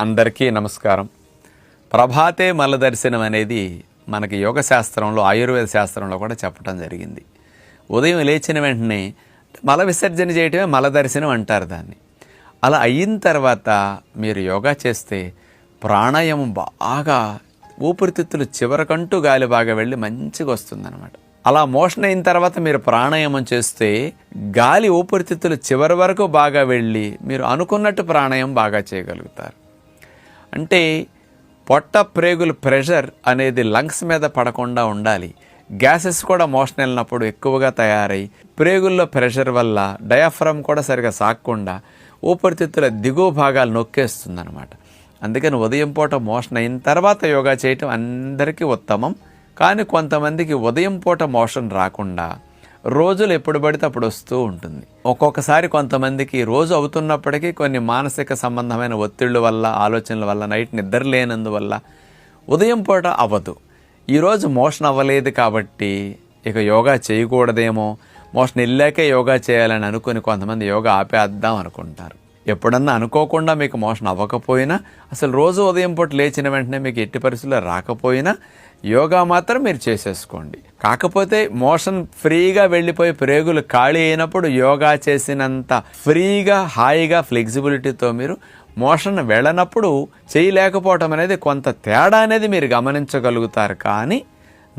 అందరికీ నమస్కారం. ప్రభాతే మల దర్శనం అనేది మనకి యోగ శాస్త్రంలో, ఆయుర్వేద శాస్త్రంలో కూడా చెప్పడం జరిగింది. ఉదయం లేచిన వెంటనే మల విసర్జన చేయటమే మల దర్శనం అంటారు దాన్ని. అలా అయిన తర్వాత మీరు యోగా చేస్తే ప్రాణాయామం బాగా ఊపిరితిత్తులు చివరకంటూ గాలి బాగా వెళ్ళి మంచిగా వస్తుందన్నమాట. అలా మోషన్ అయిన తర్వాత మీరు ప్రాణాయామం చేస్తే గాలి ఊపిరితిత్తులు చివరి వరకు బాగా వెళ్ళి మీరు అనుకున్నట్టు ప్రాణాయామం బాగా చేయగలుగుతారు. అంటే పొట్ట ప్రేగుల ప్రెషర్ అనేది లంగ్స్ మీద పడకుండా ఉండాలి. గ్యాసెస్ కూడా మోషన్ వెళ్ళినప్పుడు ఎక్కువగా తయారై ప్రేగుల్లో ప్రెషర్ వల్ల డయాఫ్రమ్ కూడా సరిగా సాగకుండా ఊపిరితిత్తుల దిగువ భాగాలు నొక్కేస్తుందన్నమాట. అందుకని ఉదయం పూట మోషన్ అయిన తర్వాత యోగా చేయటం అందరికీ ఉత్తమం. కానీ కొంతమందికి ఉదయం పూట మోషన్ రాకుండా రోజులు ఎప్పుడు పడితే అప్పుడు వస్తూ ఉంటుంది. ఒక్కొక్కసారి కొంతమందికి రోజు అవుతున్నప్పటికీ కొన్ని మానసిక సంబంధమైన ఒత్తిళ్ళ వల్ల, ఆలోచనల వల్ల, నైట్ నిద్ర లేనందువల్ల ఉదయం పూట అవ్వదు. ఈరోజు మోషన్ అవ్వలేదు కాబట్టి ఇక యోగా చేయకూడదేమో, మోషన్ వెళ్ళాకే యోగా చేయాలని అనుకుని కొంతమంది యోగా ఆపేద్దాం అనుకుంటారు. ఎప్పుడన్నా అనుకోకుండా మీకు మోషన్ అవ్వకపోయినా, అసలు రోజు ఉదయం పూట లేచిన వెంటనే మీకు ఎట్టి పరిస్థితుల్లో రాకపోయినా యోగా మాత్రం మీరు చేసేసుకోండి. కాకపోతే మోషన్ ఫ్రీగా వెళ్ళిపోయి ప్రేగులు ఖాళీ అయినప్పుడు యోగా చేసినంత ఫ్రీగా, హాయిగా, ఫ్లెక్సిబిలిటీతో మీరు మోషన్ వెళ్ళనప్పుడు చేయలేకపోవటం అనేది కొంత తేడా అనేది మీరు గమనించగలుగుతారు. కానీ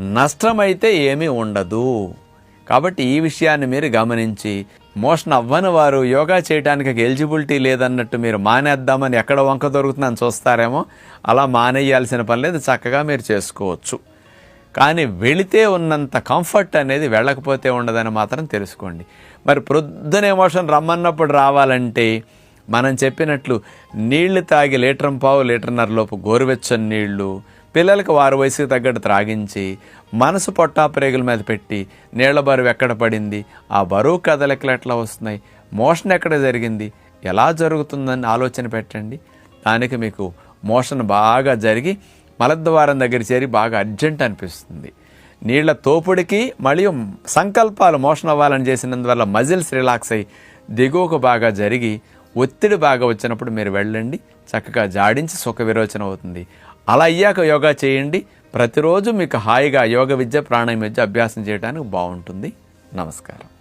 నష్టమైతే ఏమీ ఉండదు. కాబట్టి ఈ విషయాన్ని మీరు గమనించి మోషన్ అవ్వని వారు యోగా చేయడానికి ఎలిజిబిలిటీ లేదన్నట్టు మీరు మానేద్దామని ఎక్కడ వంక దొరుకుతుందని చూస్తారేమో, అలా మానేయాల్సిన పని లేదు, చక్కగా మీరు చేసుకోవచ్చు. కానీ వెళితే ఉన్నంత కంఫర్ట్ అనేది వెళ్ళకపోతే ఉండదని మాత్రం తెలుసుకోండి. మరి ప్రొద్దున మోషన్ రమ్మన్నప్పుడు రావాలంటే మనం చెప్పినట్లు నీళ్లు తాగి లీటర్న్నర లోపు గోరువెచ్చని నీళ్లు పిల్లలకు వారి వయసుకు తగ్గట్టు త్రాగించి మనసు పొట్టా ప్రేగుల మీద పెట్టి నీళ్ల బరువు ఎక్కడ పడింది, ఆ బరువు కదలికలు ఎట్లా వస్తున్నాయి, మోషన్ ఎక్కడ జరిగింది, ఎలా జరుగుతుందని ఆలోచన పెట్టండి. దానికి మీకు మోషన్ బాగా జరిగి మలద్వారం దగ్గర చేరి బాగా అర్జెంట్ అనిపిస్తుంది. నీళ్ల తోపుడికి మరియు సంకల్పాలు మోషన్ అవ్వాలని చేసినందువల్ల మజిల్స్ రిలాక్స్ అయ్యి దిగువకు బాగా జరిగి ఒత్తిడి బాగా వచ్చినప్పుడు మీరు వెళ్ళండి, చక్కగా జాడించి సుఖ విరోచన అవుతుంది. అలా అయ్యాక యోగా చేయండి. ప్రతిరోజు మీకు హాయిగా యోగ విద్య, ప్రాణాయామ విద్య అభ్యాసం చేయడానికి బాగుంటుంది. నమస్కారం.